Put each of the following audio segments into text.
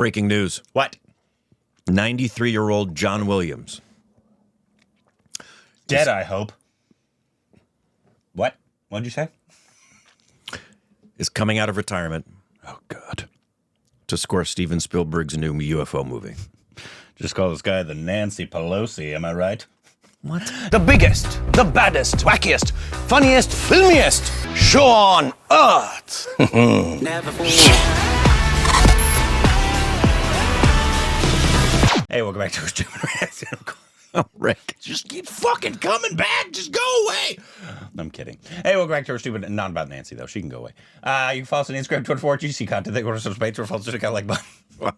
Breaking news. What? 93-year-old John Williams. Dead, I hope. What? What'd you say? Is coming out of retirement. Oh, God. To score Steven Spielberg's new UFO movie. Just call this guy the Nancy Pelosi, am I right? What? The biggest, the baddest, wackiest, funniest, filmiest show on earth. Never Hey, welcome back to our stupid reaction. Oh, Rick. Just keep fucking coming back. Just go away. I'm kidding. Hey, welcome back to our stupid, not about Nancy, though. She can go away. You can follow us on Instagram, Twitter, for GC content. They go to subscribe to our follow us to like button. Wow.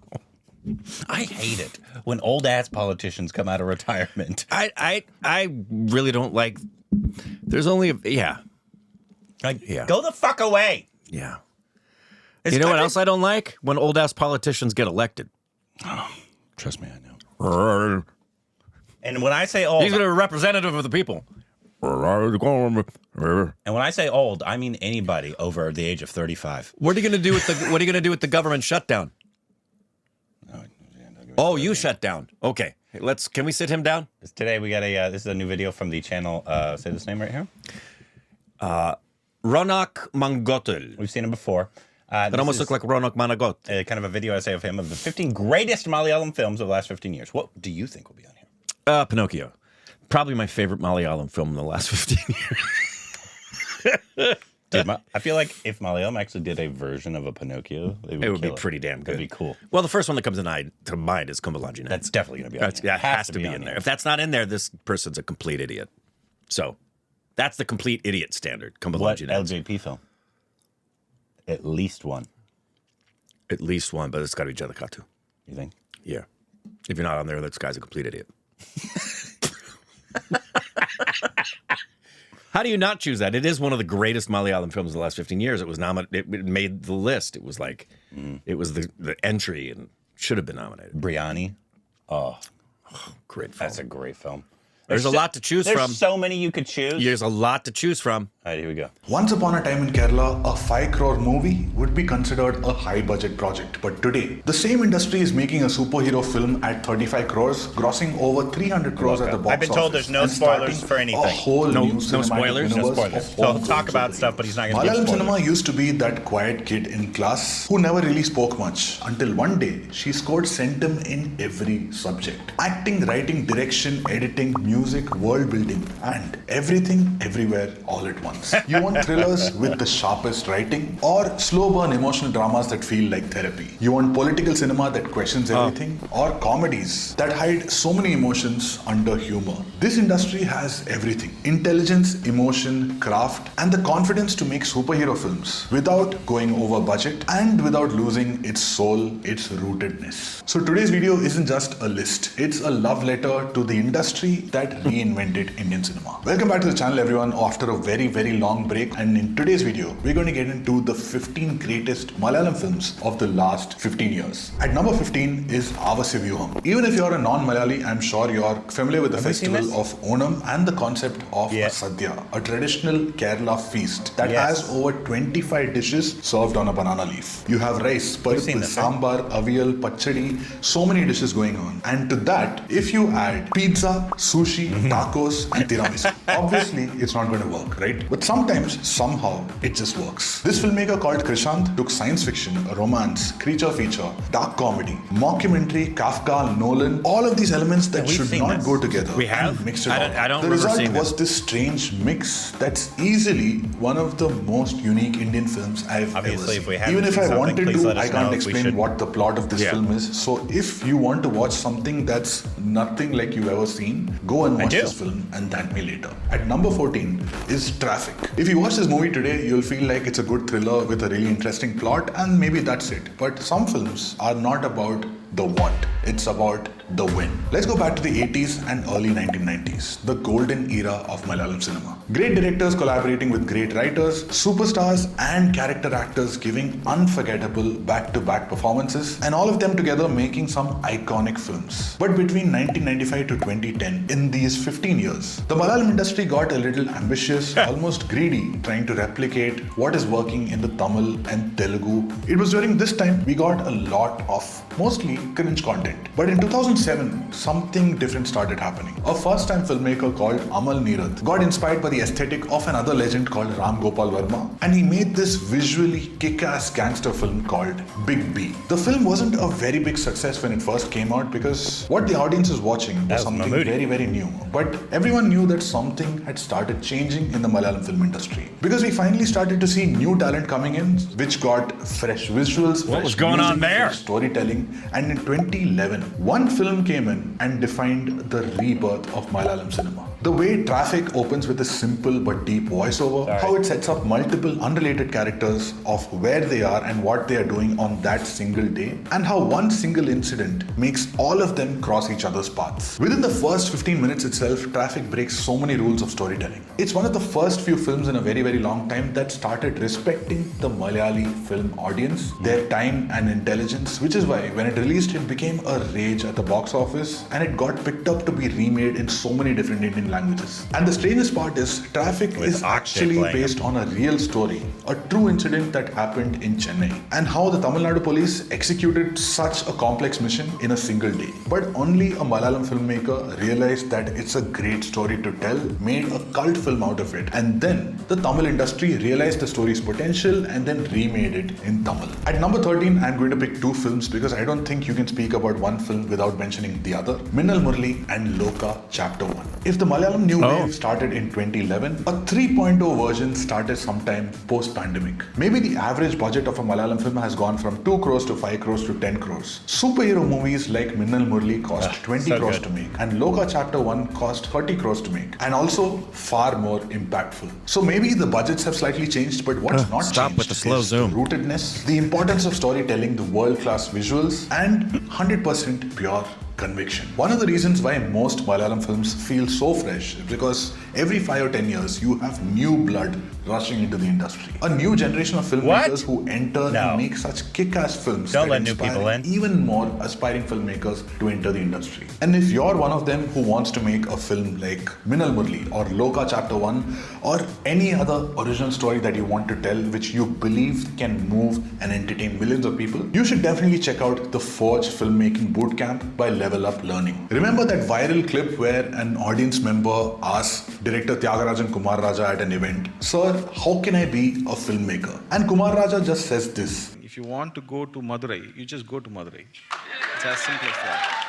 I hate it when old-ass politicians come out of retirement. I really don't like... There's only... Yeah. Go the fuck away. Yeah. It's you know what country- else I don't like? When old-ass politicians get elected. Oh, trust me, I know. And when I say old... He's a representative of the people. And when I say old, I mean anybody over the age of 35. What are you going to do with the What are you going to do with the government shutdown? Oh, you shut down. Okay, can we sit him down? Today we got this is a new video from the channel. Say this name right here. Ronak Mangotul. We've seen him before. It almost looked like Ronak Managot. Kind of a video essay of him of the 15 greatest Malayalam films of the last 15 years. What do you think will be on here? Pinocchio. Probably my favorite Malayalam film in the last 15 years. Dude, I feel like if Malayalam actually did a version of a Pinocchio, it would be pretty damn good. It'd be cool. Well, the first one that comes to mind is Kumbalanji Night. That's definitely going to be on here. That has to be in there. If that's not in there, this person's a complete idiot. So, that's the complete idiot standard. What Kumbalanji Night. LJP film? At least one. At least one, but it's got to be Jalakatu. You think? Yeah. If you're not on there, this guy's a complete idiot. How do you not choose that? It is one of the greatest Malayalam films of the last 15 years. It was nominated. It made the list. It was like, it was the entry and should have been nominated. Briani. Oh, great film. That's a great film. There's a lot to choose from. There's so many you could choose. There's a lot to choose from. All right, here we go. Once upon a time in Kerala, a 5 crore movie would be considered a high budget project. But today, the same industry is making a superhero film at 35 crores, grossing over 300 crores at the box office. I've been told there's no spoilers for anything. A whole No new cinematic spoilers? universe No spoilers. of So home he'll talk films about opening. stuff, but he's not going to give Malayalam spoilers. cinema used to be that quiet kid in class who never really spoke much until one day she scored centum in every subject. Acting, writing, direction, editing, music, world building, and everything, everywhere, all at once. You want thrillers with the sharpest writing or slow burn emotional dramas that feel like therapy? You want political cinema that questions everything or comedies that hide so many emotions under humor? This industry has everything: intelligence, emotion, craft, and the confidence to make superhero films without going over budget and without losing its soul, its rootedness. So today's video isn't just a list, it's a love letter to the industry that reinvented Indian cinema. Welcome back to the channel, everyone, after a very, very long break. And in today's video, we're going to get into the 15 greatest Malayalam films of the last 15 years. At number 15 is Avasya Vyuham. Even if you're a non-Malayali, I'm sure you're familiar with the festival of Onam and the concept of a Sadhya, a traditional Kerala feast that has over 25 dishes served on a banana leaf. You have rice, pulpul, sambar, avial, pachadi, so many dishes going on. And to that, if you add pizza, sushi, tacos, and tiramisu, obviously it's not going to work, right? But sometimes, somehow, it just works. This filmmaker called Krishant took science fiction, romance, creature feature, dark comedy, mockumentary, Kafka, Nolan, all of these elements that should not go together. We have? And mixed it I all. don't The remember result seeing was this strange mix that's easily one of the most unique Indian films I've ever Obviously, seen. if we haven't Even if seen I something, wanted please to, let us I know can't if we explain should. what the plot of this film is. So if you want to watch something that's nothing like you've ever seen, go and watch this film and thank me later. At number 14 is Traffic. If you watch this movie today, you'll feel like it's a good thriller with a really interesting plot, and maybe that's it. But some films are not about the what. It's about the win. Let's go back to the 80s and early 1990s, the golden era of Malayalam cinema. Great directors collaborating with great writers, superstars and character actors giving unforgettable back-to-back performances, and all of them together making some iconic films. But between 1995 to 2010, in these 15 years, the Malayalam industry got a little ambitious, almost greedy, trying to replicate what is working in the Tamil and Telugu. It was during this time we got a lot of mostly cringe content. But in 2007, something different started happening. A first-time filmmaker called Amal Neerath got inspired by the aesthetic of another legend called Ram Gopal Verma, and he made this visually kick-ass gangster film called Big B. The film wasn't a very big success when it first came out because what the audience was watching was something very, very new. But everyone knew that something had started changing in the Malayalam film industry because we finally started to see new talent coming in, which got fresh visuals, what was going on there? Storytelling, and in 2011, one film came in and defined the rebirth of Malayalam cinema. The way Traffic opens with a simple but deep voiceover, how it sets up multiple unrelated characters of where they are and what they are doing on that single day, and how one single incident makes all of them cross each other's paths. Within the first 15 minutes itself, Traffic breaks so many rules of storytelling. It's one of the first few films in a very, very long time that started respecting the Malayali film audience, their time and intelligence, which is why when it released, it became a rage at the box office and it got picked up to be remade in so many different Indian languages. And the strangest part is, Traffic is actually based on a real story, a true incident that happened in Chennai, and how the Tamil Nadu police executed such a complex mission in a single day. But only a Malayalam filmmaker realized that it's a great story to tell, made a cult film out of it, and then the Tamil industry realized the story's potential and then remade it in Tamil. At number 13, I'm going to pick two films because I don't think you can speak about one film without mentioning the other. Minnal Murli and Loka Chapter 1. If the Malayalam New Wave started in 2011, a 3.0 version started sometime post-pandemic. Maybe the average budget of a Malayalam film has gone from 2 crores to 5 crores to 10 crores. Superhero movies like Minnal Murli cost 20 crores to make, and Loka Chapter 1 cost 30 crores to make, and also far more impactful. So maybe the budgets have slightly changed, but what's not changed with the slow is zoom. the rootedness, the importance of storytelling, the world-class visuals, and 100% pure conviction. One of the reasons why most Malayalam films feel so fresh is because every 5 or 10 years you have new blood rushing into the industry. A new generation of filmmakers who enter and make such kick-ass films that inspire even more aspiring filmmakers to enter the industry. And if you're one of them who wants to make a film like Minnal Murli or Loka Chapter 1 or any other original story that you want to tell which you believe can move and entertain millions of people, you should definitely check out the Forge Filmmaking Bootcamp by Level Up Learning. Remember that viral clip where an audience member asked director Tyagarajan Kumar Raja at an event, "Sir, how can I be a filmmaker?" And Kumar Raja just says this: "If you want to go to Madurai, you just go to Madurai." It's as simple as that.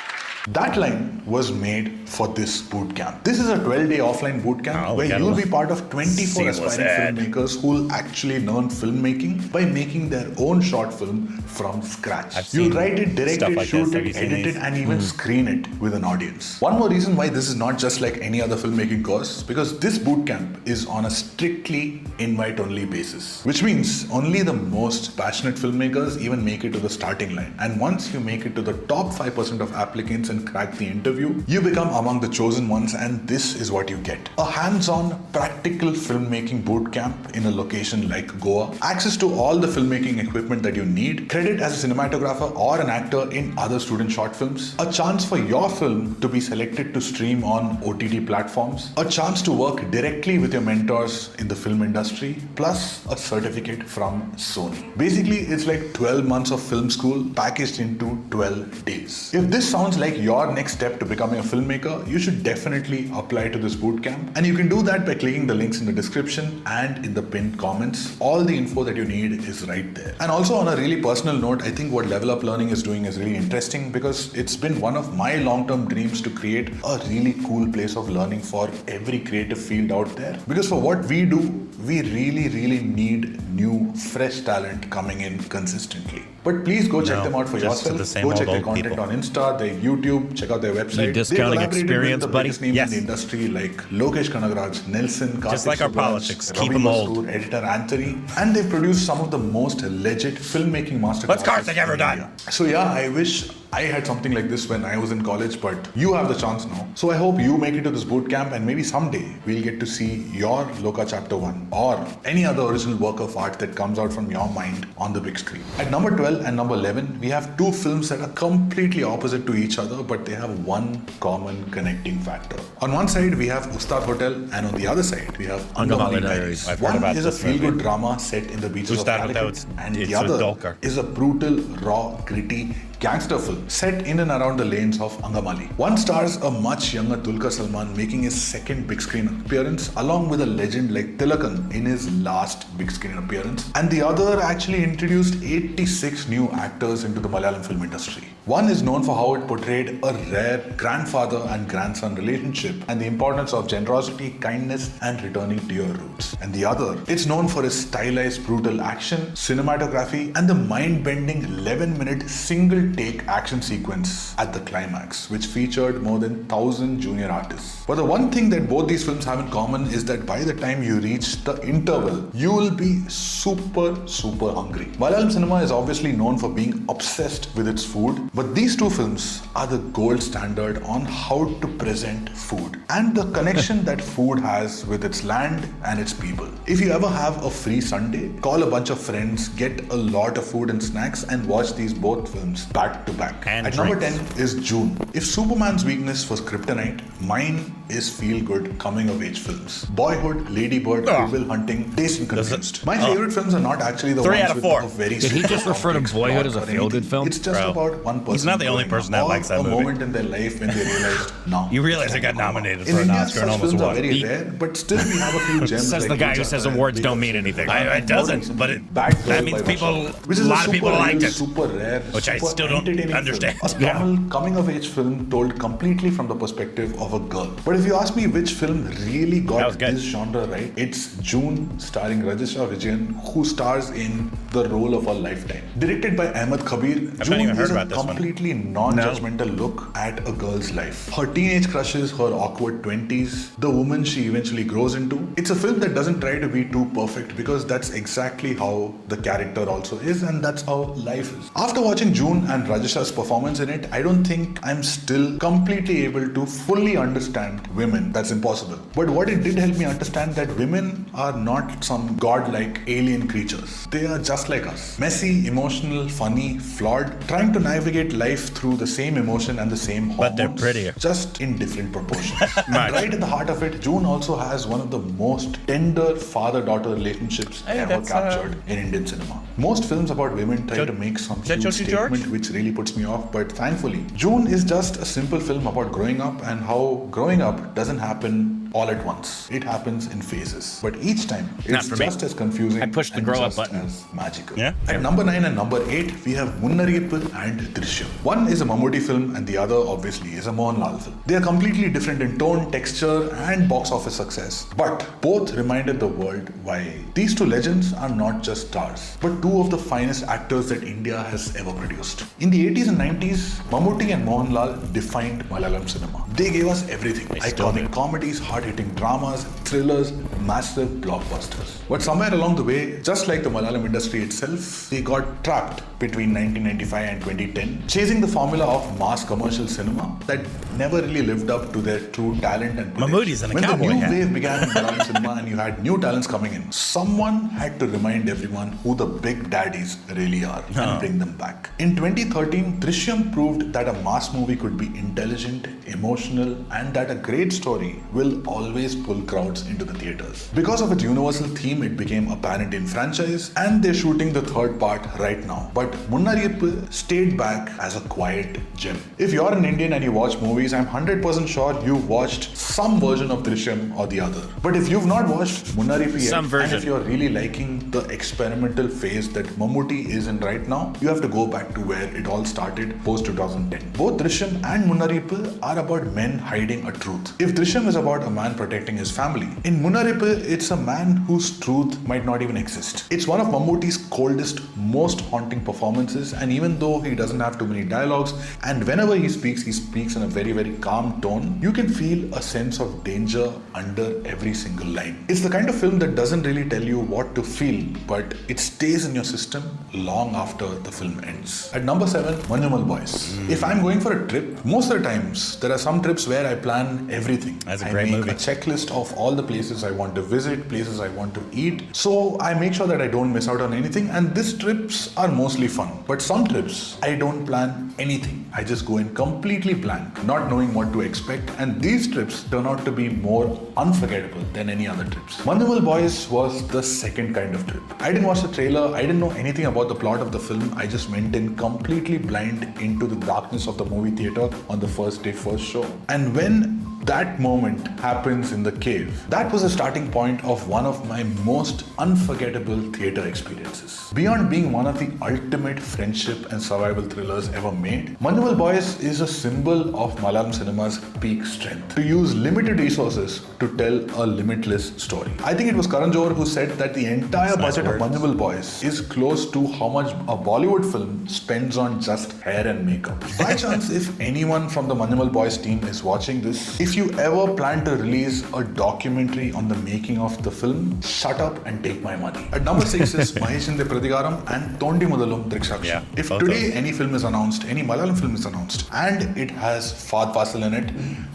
That line was made for this bootcamp. This is a 12-day offline bootcamp where you'll be part of 24 aspiring filmmakers who will actually learn filmmaking by making their own short film from scratch. You'll write it, direct it, shoot it, edit it, and even screen it with an audience. One more reason why this is not just like any other filmmaking course, because this bootcamp is on a strictly invite-only basis, which means only the most passionate filmmakers even make it to the starting line. And once you make it to the top 5% of applicants and crack the interview, you become among the chosen ones, and this is what you get: a hands-on practical filmmaking bootcamp in a location like Goa, access to all the filmmaking equipment that you need, credit as a cinematographer or an actor in other student short films, a chance for your film to be selected to stream on OTT platforms, a chance to work directly with your mentors in the film industry, plus a certificate from Sony. Basically, it's like 12 months of film school packaged into 12 days. If this sounds like your next step to becoming a filmmaker, you should definitely apply to this bootcamp. And you can do that by clicking the links in the description and in the pinned comments. All the info that you need is right there. And also on a really personal note, I think what Level Up Learning is doing is really interesting because it's been one of my long-term dreams to create a really cool place of learning for every creative field out there. Because for what we do, we really need new, fresh talent coming in consistently. But please go check them out for yourself. Go check their content on Insta, their YouTube, YouTube, check out their website. Need discounting They collaborated experience, with the buddy? biggest names Yes. in the industry like Lokesh Kanagaraj, Nelson, Karthik Just like our Subraj, politics, keep Ravi 'em old. Masoor, editor Anthony, and they produced some of the most legit filmmaking masterclasses. What's Karthik ever in done? India. So yeah, I wish I had something like this when I was in college, but you have the chance now. So I hope you make it to this boot camp, and maybe someday we'll get to see your Loka Chapter 1 or any other original work of art that comes out from your mind on the big screen. At number 12 and number 11, we have two films that are completely opposite to each other, but they have one common connecting factor. On one side, we have Ustad Hotel, and on the other side, we have Angamali Angamali Diaries. Diaries. I've heard One about is a this movie. feel-good drama set in the beaches Ustad of Hotel, Calicut, and it's the with other Dolkar. is a brutal, raw, gritty gangster film set in and around the lanes of Angamali. One stars a much younger Dulquer Salmaan making his second big screen appearance along with a legend like Tilakan in his last big screen appearance, and the other actually introduced 86 new actors into the Malayalam film industry. One is known for how it portrayed a rare grandfather and grandson relationship and the importance of generosity, kindness, and returning to your roots. And the other, it's known for its stylized brutal action, cinematography, and the mind-bending 11-minute single-take action sequence at the climax, which featured more than 1,000 junior artists. But the one thing that both these films have in common is that by the time you reach the interval, you will be super hungry. Malayalam cinema is obviously known for being obsessed with its food, but these two films are the gold standard on how to present food and the connection that food has with its land and its people. If you ever have a free Sunday, call a bunch of friends, get a lot of food and snacks, and watch these both films back to back. And At number 10 is June. If Superman's weakness was kryptonite, mine is feel-good coming-of-age films. Boyhood, Lady Bird, Good Will Hunting, Dazed and Confused. My favorite films are not actually the 3 ones out of with 4. a very Did he just refer to complex Boyhood plot as a or feel-good anything. film? It's just Bro. about one person. He's not the only growing person up, that likes that or movie. a moment in their life when they realized, now. You realize it got nominated In for an India, Oscar and such almost films are won. very rare, but still we have a few gems. Says like the guy who Gujarat says and awards Big don't Fish. mean anything. It doesn't, but it, Bad Girl that means by people, Varsha, which is a lot of people super liked real, it. super rare, Which I super still don't entertaining understand. Film. A Tamil coming-of-age film told completely from the perspective of a girl. But if you ask me which film really That was got good. this genre right, it's June, starring Rajisha Vijayan, who stars in the role of a lifetime. Directed by Ahmed Kabir, not June even heard is a about this one. completely non-judgmental look at a girl's life. Her teenage crushes, her awkward 20s, the woman she eventually grows into. It's a film that doesn't try to be too perfect because that's exactly how the character also is, and that's how life is. After watching June and Rajisha's performance in it, I don't think I'm still completely able to fully understand women. That's impossible. But what it did help me understand that women are not some godlike alien creatures. They are just like us. Messy, emotional, funny, flawed, trying to navigate life through the same emotion and the same hormones. But they're prettier. Just in different proportions. And right at the heart of it, June also has one of the most tender father-daughter relationships ever that's, captured in Indian cinema. Most films about women try to make some that huge Josie George? statement which really puts me off, but thankfully, June is just a simple film about growing up and how growing up doesn't happen all at once. It happens in phases. But each time, it's for me. just as confusing I pushed the and grow up just button. as magical. Yeah? At number 9 and number 8, we have Munnariyappu and Drishyam. One is a Mammootty film and the other, obviously, is a Mohanlal film. They are completely different in tone, texture, and box office success. But both reminded the world why these two legends are not just stars, but two of the finest actors that India has ever produced. In the 80s and 90s, Mammootty and Mohanlal defined Malayalam cinema. They gave us everything. Iconic comedies, hard-hitting dramas, thrillers, massive blockbusters. But somewhere along the way, just like the Malayalam industry itself, they got trapped between 1995 and 2010, chasing the formula of mass commercial cinema that never really lived up to their true talent and potential. Mammootty's in a When cowboy the new hat. wave began in Malayalam cinema and you had new talents coming in, someone had to remind everyone who the big daddies really are and bring them back. In 2013, Drishyam proved that a mass movie could be intelligent, emotional, and that a great story will always pull crowds into the theaters. Because of its universal theme, it became a pan-Indian franchise, and they're shooting the third part right now. But Munnariyappu stayed back as a quiet gem. If you're an Indian and you watch movies, I'm 100% sure you've watched some version of Drishyam or the other. But if you've not watched Munnariyappu yet, Some version. and if you're really liking the experimental phase that Mammootty is in right now, you have to go back to where it all started post 2010. Both Drishyam and Munnariyappu are about men hiding a truth. If Drishyam is about a man protecting his family, in Munarippu, it's a man whose truth might not even exist. It's one of Mammootty's coldest, most haunting performances, and even though he doesn't have too many dialogues, and whenever he speaks in a very, very calm tone, you can feel a sense of danger under every single line. It's the kind of film that doesn't really tell you what to feel, but it stays in your system long after the film ends. At number 7, Manjumal Boys. If I'm going for a trip, most of the times, there are some trips where I plan everything. That's a great movie. I make a checklist of all the places I want to visit, places I want to eat. So I make sure that I don't miss out on anything, and these trips are mostly fun. But some trips, I don't plan anything. I just go in completely blank, not knowing what to expect, and these trips turn out to be more unforgettable than any other trips. Manjumal Boys was the second kind of trip. I didn't watch the trailer, I didn't know anything about the plot of the film. I just went in completely blind into the darkness of the movie theater on the first day, first show. And when that moment happens in the cave, that was the starting point of one of my most unforgettable theater experiences. Beyond being one of the ultimate friendship and survival thrillers ever made, Manjumal Boys is a symbol of Malayalam cinema's peak strength. To use limited resources to tell a limitless story. I think it was Karan Johar who said that the entire budget of Manjumal Boys is close to how much a Bollywood film spends on just hair and makeup. By chance, if anyone from the Manjumal Boys team is watching this, if you ever plan to release a documentary on the making of the film, shut up and take my money. At number 6 is Maheshinde Prathigaram and Thondi Mudalum Drikshaksham. Yeah, if today any film is announced, any Malayalam film is announced, and it has Fahad Fasil in it,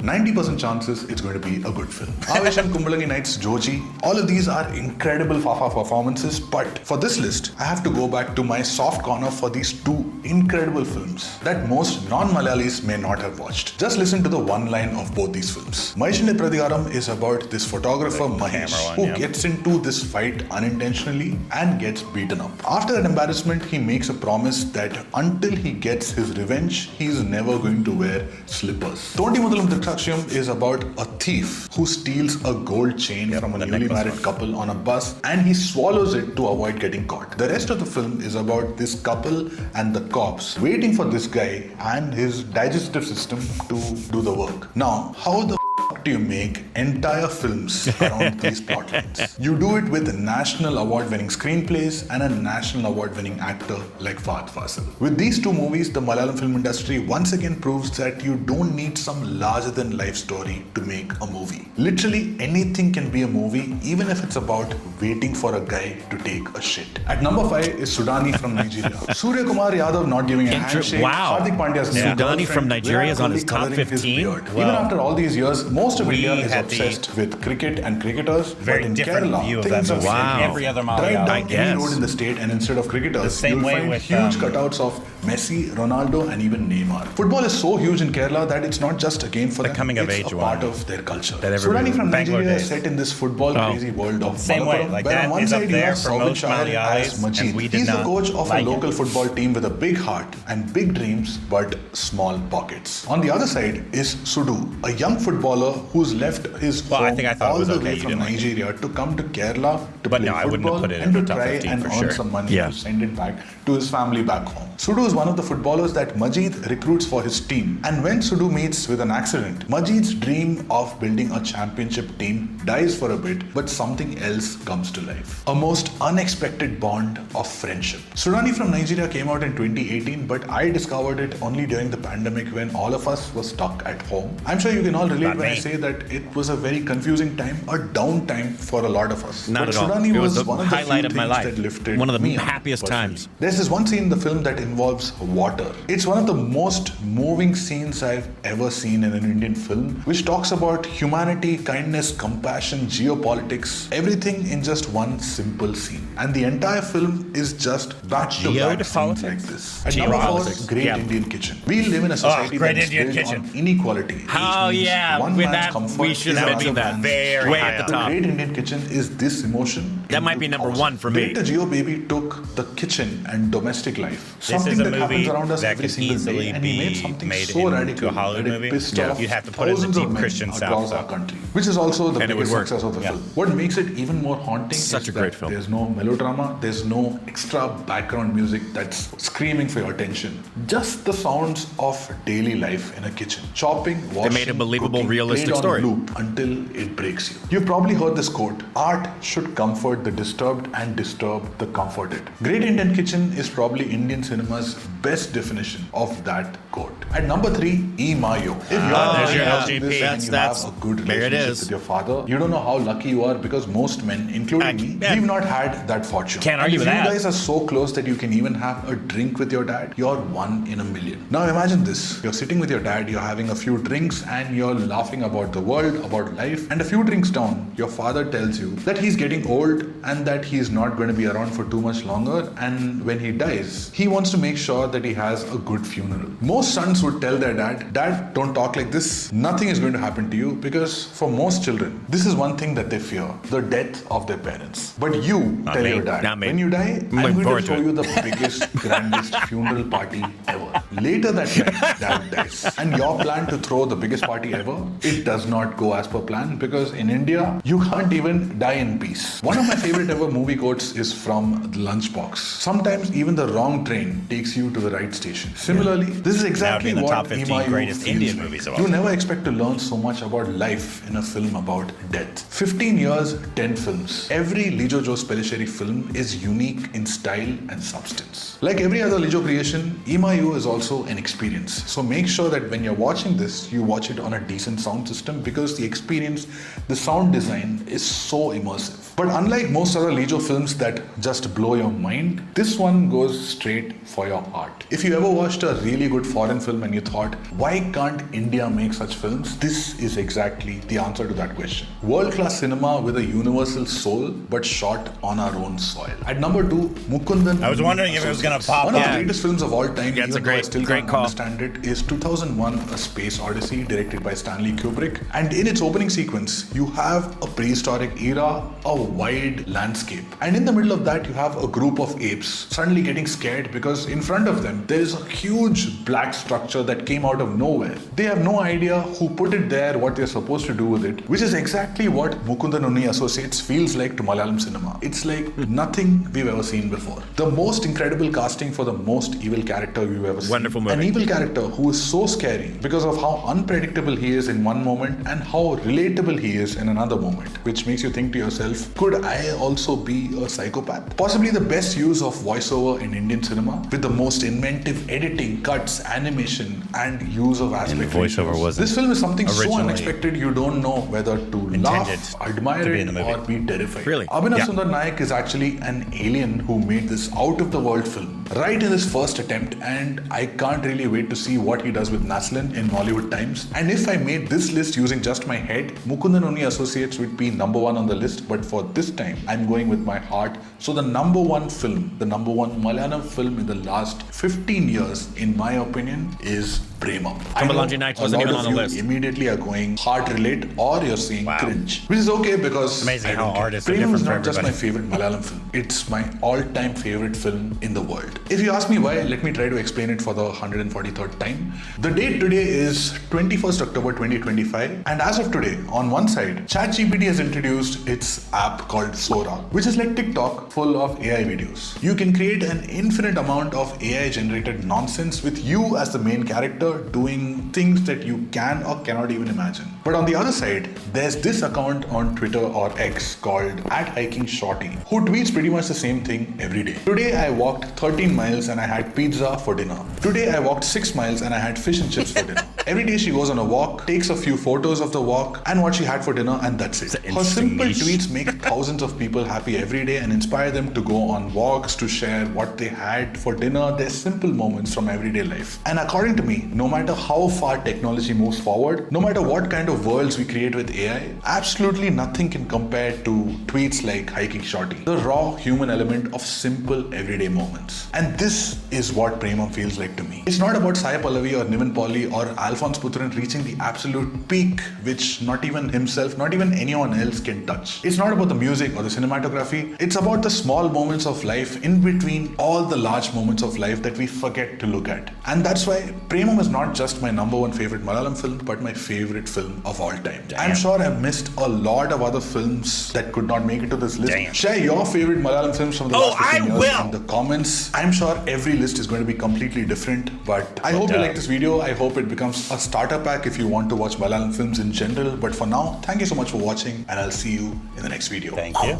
90% chances it's going to be a good film. Avesham, Kumbalangi Nights, Joji, all of these are incredible Fafa performances, but for this list, I have to go back to my soft corner for these two incredible films that most non-Malayalis may not have watched. Just listen to the one line of both these films. Maheshinde Prathigaram is about this photographer Mahesh who gets into this fight unintentionally and gets beaten up. After that embarrassment, he makes a promise that until he gets his revenge, he is never going to wear slippers. Thondi Mudalum Drikshaksham is about a thief who steals a gold chain from a newly married couple on a bus, and he swallows it to avoid getting caught. The rest of the film is about this couple and the cops waiting for this guy and his digestive system to do the work. Now, how the do you make entire films around these plot lines? You do it with national award-winning screenplays and a national award-winning actor like Fahad Fasil. With these two movies, the Malayalam film industry once again proves that you don't need some larger-than-life story to make a movie. Literally anything can be a movie, even if it's about waiting for a guy to take a shit. At number 5 is Sudani from Nigeria. Surya Kumar Yadav not giving a handshake. Wow. Hardik Pandya's Sudani from Nigeria is on his top 15. Even after all these years, most of India is obsessed with cricket and cricketers. Very but in different Kerala, view of things that are movie. Wow. Every other Drive Malayalam. down any road in the state, and instead of cricketers, The same you'll way find with, huge cutouts of Messi, Ronaldo, and even Neymar. Football is so huge in Kerala that it's not just a game for them, coming of it's age a one part of their culture. that everybody- Sudani from Nigeria Bangladesh. is set in this football crazy world of Same way, Malappuram, like where that on one is up side you there have for Saubin most Shahar Malayalis, as Majid. and we did He's the not coach of like a local it. football team with a big heart and big dreams but small pockets. On the other side is Sudu, a young footballer who's left his Well, I home think I thought it all was the okay way you from didn't like it. Nigeria to come to Kerala to But play no, I wouldn't have football put it in and the to top try 15 and for earn sure. some money Yeah. to send it back to his family back home. Sudu is one of the footballers that Majid recruits for his team, and when Sudu meets with an accident, Majid's dream of building a championship team dies for a bit, but something else comes to life. A most unexpected bond of friendship. Sudani from Nigeria came out in 2018, but I discovered it only during the pandemic when all of us were stuck at home. I'm sure you can all relate Not when I me. say that it was a very confusing time, a down time for a lot of us. Not but at all. Sudani It was the one of the highlight few of my things life. that lifted One of the me up happiest personally. times. There's this one scene in the film that involves water. It's one of the most moving scenes I've ever seen in an Indian film, which talks about humanity, kindness, compassion, geopolitics, everything in just one simple scene. And the entire film is just back-to-back scenes like this. At number 4, Great Indian Kitchen. We live in a society Great that is Indian built Kitchen. on inequality. Oh, which means yeah, one with man's that, comfort we should is have another made that man's very way high at the up. the top. Great Indian Kitchen is this emotion. That might be into number thousands. one for me. Director Geo Baby took the kitchen and domestic life, This something is a that happens movie around us that every could single day, easily and he made be something made so into radical a Hollywood that it movie. pissed Yeah. off You'd have to put it in the thousands deep of men Christian South, across our though. country, which is also the And it would biggest work. success of the Yeah. film. What makes it even more haunting Such is a great that film. there's no melodrama. There's no extra background music that's screaming for your attention. Just the sounds of daily life in a kitchen. Chopping, washing, made a believable, cooking, realistic played on story. loop until it breaks you. You've probably heard this quote, art should comfort the disturbed and disturb the comforted. Great Indian Kitchen is probably Indian cinema's best definition of that quote. At number 3, E Mayo. If you're there's your watching LGP. this and you That's- have a good there it relationship is. with your father, you don't know how lucky you are, because most men, including me, we've not had that fortune. Can't argue and with if that. you guys are so close that you can even have a drink with your dad, you're 1 in a million. Now imagine this. You're sitting with your dad, you're having a few drinks and you're laughing about the world, about life, and a few drinks down, your father tells you that he's getting old and that he's not going to be around for too much longer, and when he dies, he wants to make sure that he has a good funeral. Most sons would tell their dad, "Dad, don't talk like this. Nothing is going to happen to you," because for most children, this is one thing that they fear, the death of their parents. But you tell me. your dad, Not me. when you die, I'm I'm looking going forward to to throw it. you the biggest, grandest funeral party ever. Later that night, dad dies. And your plan to throw the biggest party ever, it does not go as per plan, because in India, you can't even die in peace. One of my favorite ever movie quotes is from The Lunchbox. Sometimes even the wrong train takes you to the right station. Similarly, this is exactly in the what top 15 Himayu greatest feels Indian like. movies of all You time. never expect to learn so much about life in a film about death. 15 years, 10 films. Every Lijo Joe Pellicheri film is unique in style and substance. Like every other Lijo creation, Himayu is also an experience. So make sure that when you're watching this, you watch it on a decent sound system, because the experience, the sound design is so immersive. But unlike most other Lijo films that just blow your mind, this one goes straight for your heart. If you ever watched a really good foreign film and you thought, why can't India make such films? This is exactly the answer to that question. World-class cinema with a universal soul, but shot on our own soil. At number 2, Mukundan. I was wondering if it was gonna pop One of up. the greatest films of all time, Yeah, it's even a though I great- still great can't call. understand it, is 2001 A Space Odyssey, directed by Stanley Kubrick. And in its opening sequence, you have a prehistoric era, a wide landscape. And in the middle of that, you have a group of apes suddenly getting scared because in front of them, there is a huge black structure that came out of nowhere. They have no idea who put it there, what they're supposed to do with it, which is exactly what Mukundan Unni Associates feels like to Malayalam cinema. It's like nothing we've ever seen before. The most incredible casting for the most evil character we've ever seen. Wonderful movie. An evil character who is so scary because of how unpredictable he is in one moment and how relatable he is in another moment, which makes you think to yourself, could I also be a psychopath? Possibly the best use of voiceover in Indian cinema, with the most inventive editing, cuts, animation, and use of aspect And the voiceover ratios. wasn't This film is something so originally unexpected you don't know whether to intended laugh, admire to be it, in the movie. or be terrified. Really? Abhinav Yeah. Sundar Naik is actually an alien who made this out-of-the-world film right in his first attempt, and I can't really wait to see what he does with Naslin in Mollywood Times. And if I made this list using just my head, Mukundan Unni Associates would be number 1 on the list, but for this time, I'm going with my heart. So the number 1 film, the number 1 Malayalam film in the last 15 years, in my opinion, is Premam. I know Kamalanji Nights a wasn't lot even of on the you list. immediately are going heart relate, or you're saying cringe, which is okay because Amazing I how don't care. artists are Premam different is for not just my everybody. favorite Malayalam film. It's my all-time favorite film in the world. If you ask me why, let me try to explain it for the 143rd time. The date today is 21st October 2025, and as of today, on one side, ChatGPT has introduced its app called Sora, which is like TikTok full of AI videos. You can create an infinite amount of AI-generated nonsense with you as the main character doing things that you can or cannot even imagine. But on the other side, there's this account on Twitter or X called @HikingShorty, who tweets pretty much the same thing every day. Today I walked 13 miles and I had pizza for dinner. Today I walked 6 miles and I had fish and chips for dinner. Every day she goes on a walk, takes a few photos of the walk and what she had for dinner, and that's it. Her simple tweets make thousands of people happy every day and inspire them to go on walks, to share what they had for dinner. They're simple moments from everyday life. And according to me, no matter how far technology moves forward, no matter what kind of worlds we create with AI, absolutely nothing can compare to tweets like Hiking Shorty. The raw human element of simple everyday moments. And this is what Premam feels like to me. It's not about Sai Pallavi or Nivin Pauly or Alphonse Putran reaching the absolute peak, which not even himself, not even anyone else can touch. It's not about the music or the cinematography. It's about the small moments of life in between all the large moments of life that we forget to look at. And that's why Premam is not just my #1 favorite Malayalam film, but my favorite film of all time. Damn. I'm sure I've missed a lot of other films that could not make it to this list. Damn. Share your favorite Malayalam films from the last 15 years will. in the comments. I'm sure every list is going to be completely different, but I hope you like this video. I hope it becomes a starter pack if you want to watch Malayalam films in general. But for now, thank you so much for watching, and I'll see you in the next video. Thank you.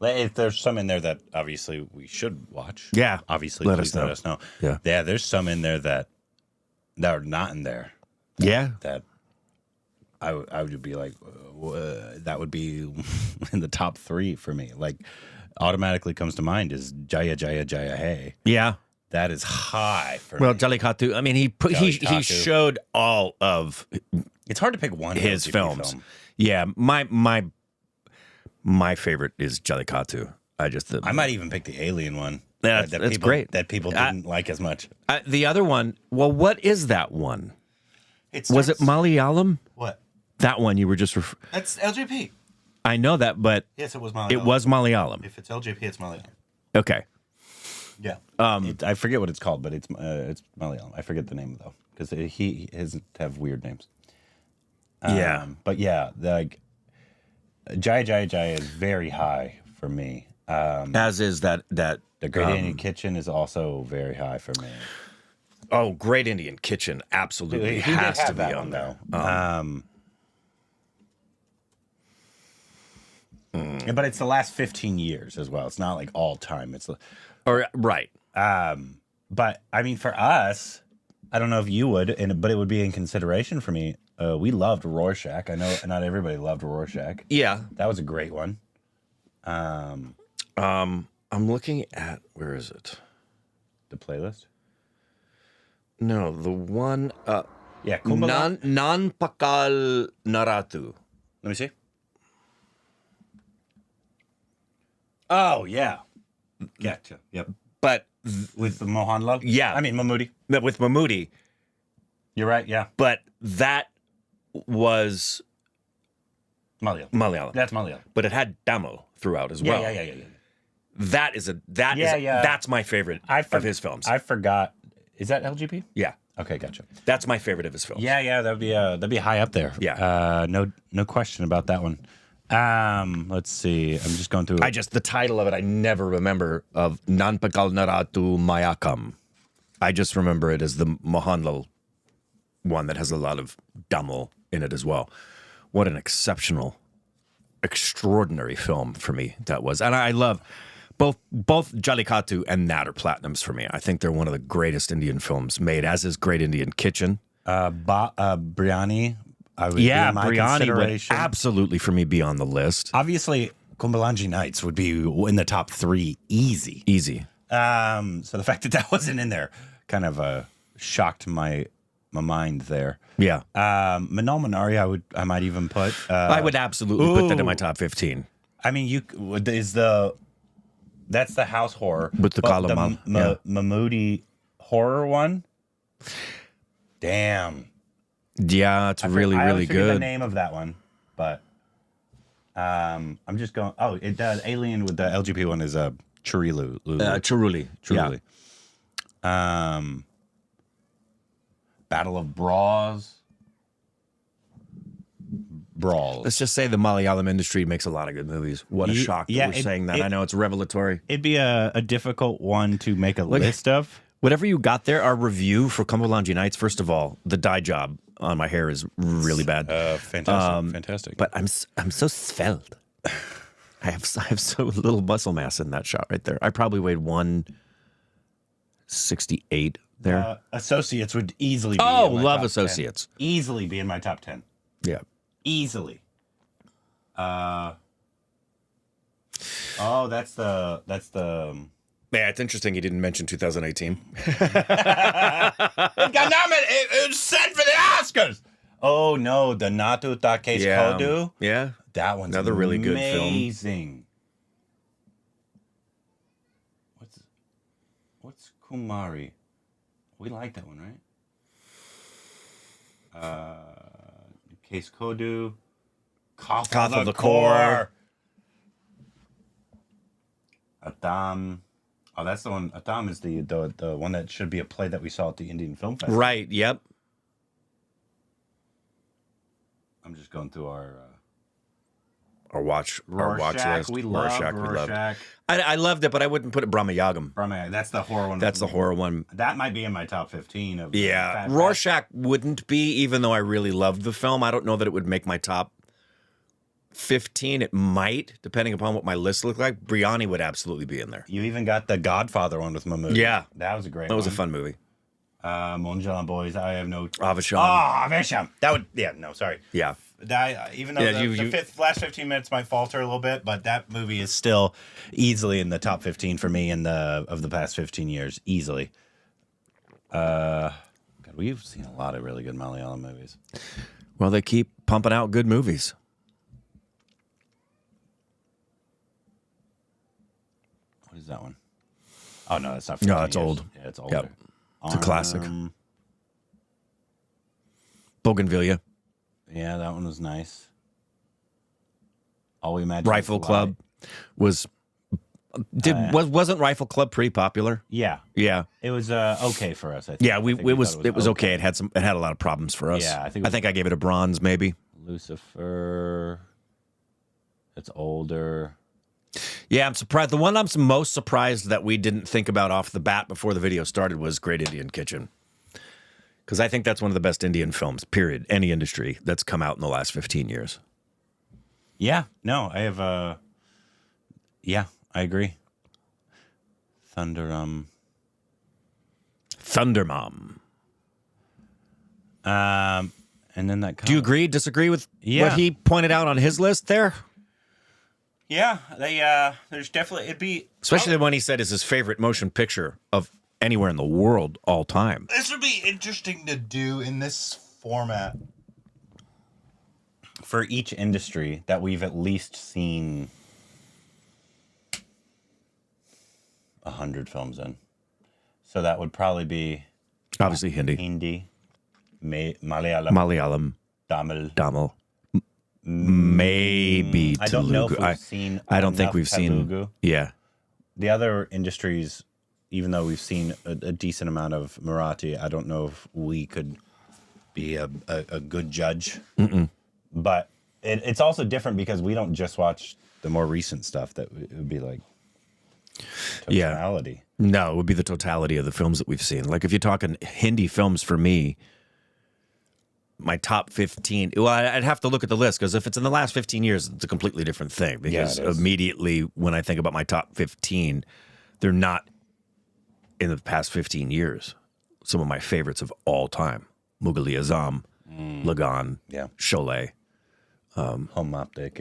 If there's some in there that obviously we should watch. Yeah. Obviously, Let please us know. let us know. Yeah. Yeah, there's some in there that are not in there. Yeah. That I would be like, that would be in the top 3 for me. Like, automatically comes to mind is Jaya Jaya Jaya Hey. Yeah. That is high for Well, me. Jallikattu, I mean, he Jallikattu. showed all of It's hard to pick one his LGP films. film. Yeah, my favorite is Jallikattu. I might even pick the Alien one. That's great. That people didn't like as much. The other one, well, what is that one? Was it Malayalam? What? That one you were just That's LJP. I know that, but Yes, it was Malayalam. it was Malayalam. If it's LJP, it's Malayalam. Okay. Yeah. I forget what it's called, but it's Malayalam. I forget the name though, because he has have weird names. Yeah. But yeah, like Jaya Jaya Jaya is very high for me. As is that The Great Indian Kitchen is also very high for me. Oh, Great Indian Kitchen absolutely He did has to have be that on one, there. Yeah, but it's the last 15 years as well. It's not like all time. It's Right. but I mean, for us, I don't know if you would, but it would be in consideration for me. We loved Rorschach. I know not everybody loved Rorschach. Yeah. That was a great one. I'm looking at, where is it? The playlist. No, the one Yeah, Kumbala. Nan Pakal Naratu. Let me see. Oh yeah, gotcha. Yep. But With the Mohanlal. Yeah. I mean Mammootty. with Mammootty, You're right. Yeah, but that was Malayalam. Malayalam. That's Malayalam. But it had Damo throughout as Yeah, well. yeah. That is Yeah. that's my favorite of his films. I forgot. Is that LGP? Yeah. Okay, gotcha. That's my favorite of his films. Yeah, that'd be high up there. Yeah. No question about that one. Let's see. I'm just going through. The title of it I never remember, of Nan Pakal Naratu Mayakam. I just remember it as the Mohanlal one that has a lot of Damo in it as well. What an extraordinary film for me that was. And I love both Jallikattu and that are platinums for me. I think they're one of the greatest Indian films made, as is Great Indian Kitchen. Biryani. I would Yeah, be my Biryani would consideration. absolutely for me be on the list. Obviously, Kumbalanji Nights would be in the top 3 easy. Easy. So the fact that wasn't in there kind of shocked my mind there. Yeah. Manal Minari, I might even put. I would absolutely put that in my top 15. I mean, that's the house horror. With the but Kalamal, Mammootty horror one. Damn. Yeah, it's really, I really always forget the good. name of that one, but I'm just going. Oh, it does. Alien with the LGP one is Churilu. Truly. Truly. Battle of Brawls. Let's just say the Malayalam industry makes a lot of good movies. What a shock that we're saying that. I know it's revelatory. It'd be a difficult one to make a list of. Whatever you got there, our review for Kumbalanji Nights, first of all, the dye job on my hair is really bad. Fantastic. But I'm so svelte. I have so little muscle mass in that shot right there. I probably weighed 168 there. Associates would easily be Oh, in my love top Associates. 10. Easily be in my top 10. Yeah. Easily. That's the Yeah, it's interesting you didn't mention 2018. it was set for the Oscars. Oh no, the Natu Take's Kodu. Yeah. That one's Another really good film. Amazing. What's Kumari. We like that one, right? Case Kodu. Cough of the Core. Adam. Oh, that's the one. Adam is the one that should be a play that we saw at the Indian Film Festival. Right. Yep. I'm just going through our watch Rorschach. list. We love Rorschach. I loved it, but I wouldn't put it Brahmayagam. That's the horror one. That's the horror one. That might be in my top 15 of Yeah. Rorschach wouldn't be, even though I really loved the film. I don't know that it would make my top 15. It might, depending upon what my list looked like. Briani would absolutely be in there. You even got the Godfather one with Mahmood. Yeah. That was a great one. That was a fun movie. Monjan Boys. I have no... Avisham. Avisham. That would... Yeah, no, sorry. Yeah. That, even though the last 15 minutes might falter a little bit, but that movie is still easily in the top 15 for me of the past 15 years. Easily. God, we've seen a lot of really good Malayalam movies. Well, they keep pumping out good movies. What is that one? Oh, no, that's not 15 No, it's years. old. Yeah, it's older. Yep. It's a classic. Bougainvillea. Yeah, that one was nice. All We Imagine. Rifle Club wasn't Rifle Club pretty popular? Yeah. Yeah. It was okay for us, I think. Yeah, it was okay. It had a lot of problems for us. Yeah, I think I gave it a bronze maybe. Lucifer. It's older. Yeah, I'm surprised. The one I'm most surprised that we didn't think about off the bat before the video started was Great Indian Kitchen. Because I think that's one of the best Indian films, period, any industry, that's come out in the last 15 years. Yeah. No, I have yeah, I agree. Thundermom. And then that Do you agree, disagree with Yeah. what he pointed out on his list there? Yeah, there's definitely it'd be Especially the one he said is his favorite motion picture of anywhere in the world all time. This would be interesting to do in this format for each industry that we've at least seen 100 films in. So that would probably be Obviously Hindi, Malayalam, Malayalam, Tamil. maybe I don't know if Telugu. we've seen. I don't think enough we've Telugu. seen. Yeah. The other industries, even though we've seen a decent amount of Marathi, I don't know if we could be a good judge. But it's also different because we don't just watch the more recent stuff. That it would be like totality. Yeah. No, it would be the totality of the films that we've seen. Like if you're talking Hindi films for me, my top 15, well, I'd have to look at the list because if it's in the last 15 years, it's a completely different thing. Because immediately when I think about my top 15, they're not in the past 15 years. Some of my favorites of all time. Mughal Azam, Lagan, Sholay. Home Optic.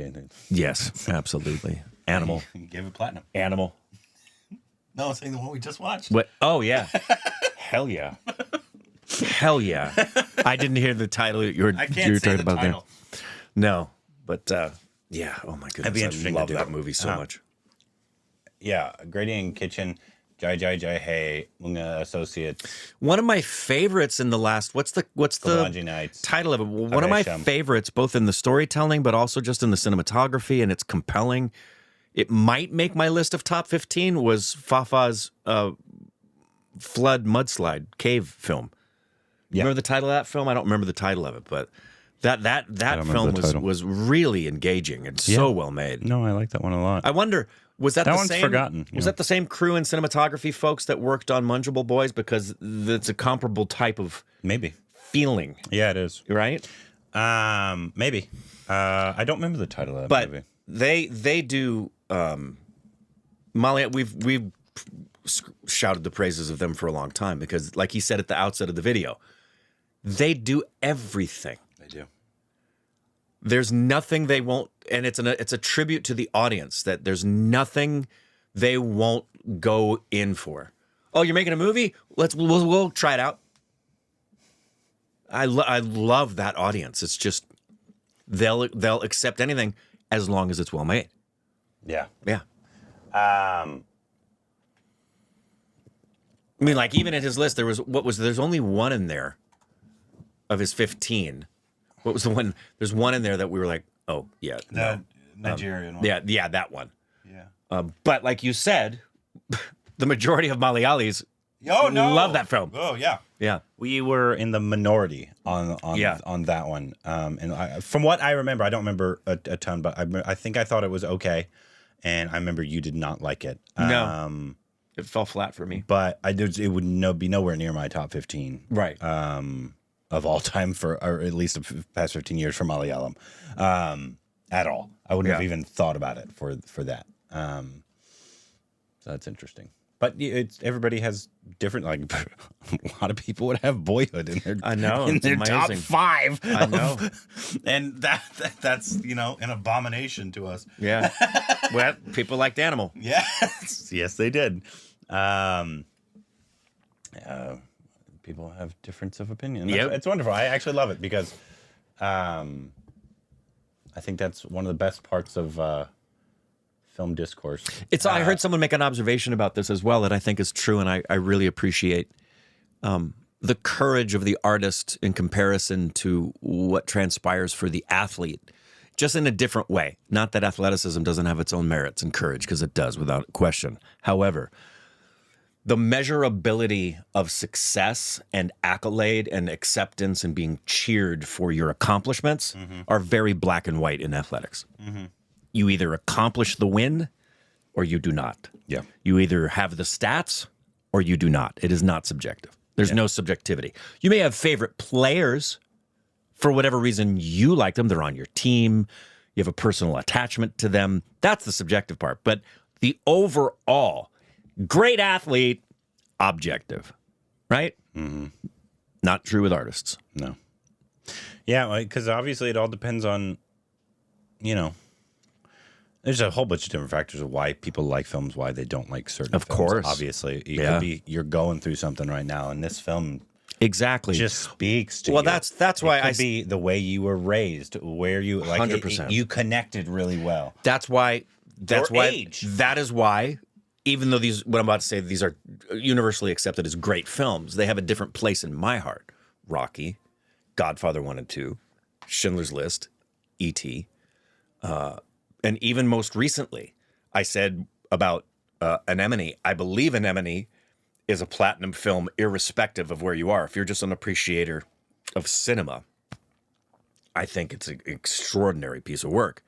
Yes, absolutely. Animal. Give it platinum. Animal. No, I'm saying the one we just watched. What? Oh, yeah. Hell yeah. Hell yeah. I didn't hear the title you were talking about there. No, but yeah. Oh, my goodness. That'd be interesting I love to do. that movie so much. Yeah, Great Indian Kitchen, Jai Jai Jai Hey, Munga Associates. One of my favorites in the last, what's the Kalanji Nights. title of it? One of my favorites, both in the storytelling, but also just in the cinematography, and it's compelling. It might make my list of top 15 was Fafa's flood mudslide cave film. Yeah. Remember the title of that film? I don't remember the title of it, but that film was really engaging and so well made. No, I like that one a lot. I wonder, was that the one's same? forgotten. Was that the same crew and cinematography folks that worked on Mungible Boys? Because it's a comparable type of Maybe. feeling, Yeah, it is. right? Maybe. I don't remember the title of that But movie. they do. Molly, we've shouted the praises of them for a long time because, like he said at the outset of the video, they do everything. They do. There's nothing they won't, and it's a tribute to the audience that there's nothing they won't go in for. Oh, you're making a movie? We'll try it out. I love that audience. It's just they'll accept anything as long as it's well made. Yeah. Yeah. I mean, like even in his list, there's only one in there of his 15. What was the one? There's one in there that we were like, oh yeah, The Nigerian one. yeah, that one. Yeah. But like you said, the majority of Malayalis Oh no, love that film. Oh yeah, Yeah. we were in the minority on that one. From what I remember, I don't remember a ton, but I think I thought it was okay, and I remember you did not like it. No. It fell flat for me. But it would be nowhere near my top 15. Right. Of all time or at least the past 15 years for Malayalam, at all. I wouldn't have even thought about it for that. So that's interesting. But everybody has different, like a lot of people would have Boyhood in their in their top 5. I know, and that's an abomination to us. Yeah. Well, people liked Animal. Yes, they did. People have difference of opinion. It's wonderful. I actually love it because I think that's one of the best parts of film discourse. I heard someone make an observation about this as well that I think is true, and I really appreciate the courage of the artist in comparison to what transpires for the athlete, just in a different way. Not that athleticism doesn't have its own merits and courage, because it does, without question. However, the measurability of success and accolade and acceptance and being cheered for your accomplishments are very black and white in athletics. You either accomplish the win or you do not. Yeah. You either have the stats or you do not. It is not subjective. There's no subjectivity. You may have favorite players for whatever reason you like them. They're on your team. You have a personal attachment to them. That's the subjective part. But the overall great athlete, objective, right? Not true with artists. No. Yeah, because obviously it all depends on, there's a whole bunch of different factors of why people like films, why they don't like certain films. Of course. Obviously. It could be you're going through something right now, and this film exactly just speaks to you. Well, that's why it could be the way you were raised, where you 100%. You connected really well. That's why age. That is why, even though what I'm about to say, these are universally accepted as great films, they have a different place in my heart. Rocky, Godfather 1 and 2, Schindler's List, E.T., and even most recently, I said about Anemone, I believe Anemone is a platinum film irrespective of where you are. If you're just an appreciator of cinema, I think it's an extraordinary piece of work.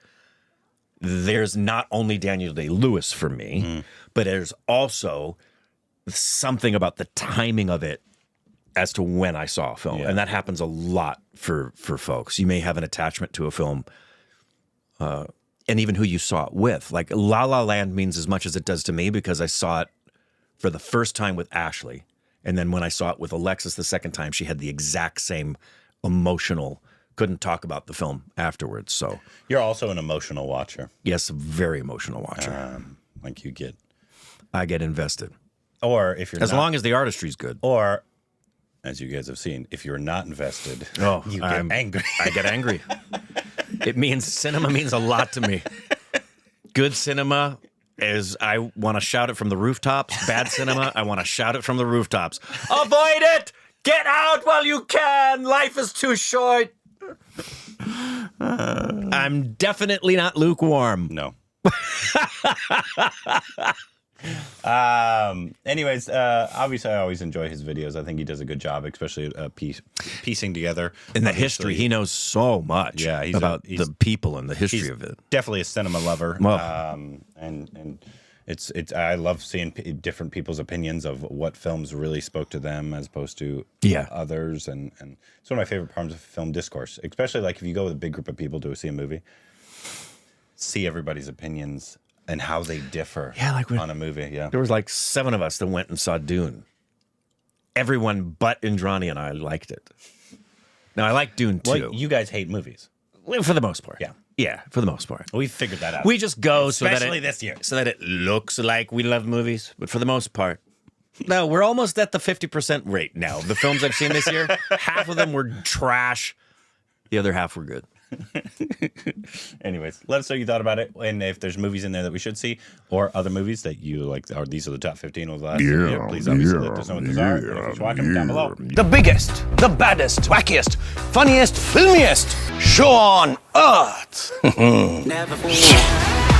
There's not only Daniel Day-Lewis for me, but there's also something about the timing of it as to when I saw a film. And that happens a lot for folks. You may have an attachment to a film, and even who you saw it with. Like La La Land means as much as it does to me because I saw it for the first time with Ashley. And then when I saw it with Alexis the second time, she had the exact same emotional, couldn't talk about the film afterwards. So You're also an emotional watcher. yes, a very emotional watcher. Like you get. I get invested. Or if you're As long as the artistry's good. Or, as you guys have seen, if you're not invested, you get angry. I get angry. Cinema means a lot to me. Good cinema is I want to shout it from the rooftops. Bad cinema, I want to shout it from the rooftops. Avoid it! Get out while you can! Life is too short. I'm definitely not lukewarm. No. Anyways, obviously I always enjoy his videos. I think he does a good job, especially piecing together In the history, he knows so much about the people and the history of it. Definitely a cinema lover. Well. And it's I love seeing different people's opinions of what films really spoke to them as opposed to others, and it's one of my favorite parts of film discourse, especially like if you go with a big group of people to see a movie, see everybody's opinions and how they differ on a movie. Yeah. There was like 7 of us that went and saw Dune. Everyone but Indrani and I liked it. Now, I like Dune too. Well, you guys hate movies. For the most part. Yeah. Yeah, for the most part. We figured that out. We just go Especially this year. so that it looks like we love movies. But for the most part, no, we're almost at the 50% rate now. The films I've seen this year, half of them were trash. The other half were good. Anyways, let us know what you thought about it, and if there's movies in there that we should see, or other movies that you like, or these are the top 15 of the last year, please obviously let us know what those are. And if you watch them, down below. The biggest, the baddest, wackiest, funniest, filmiest show on earth. Never forget.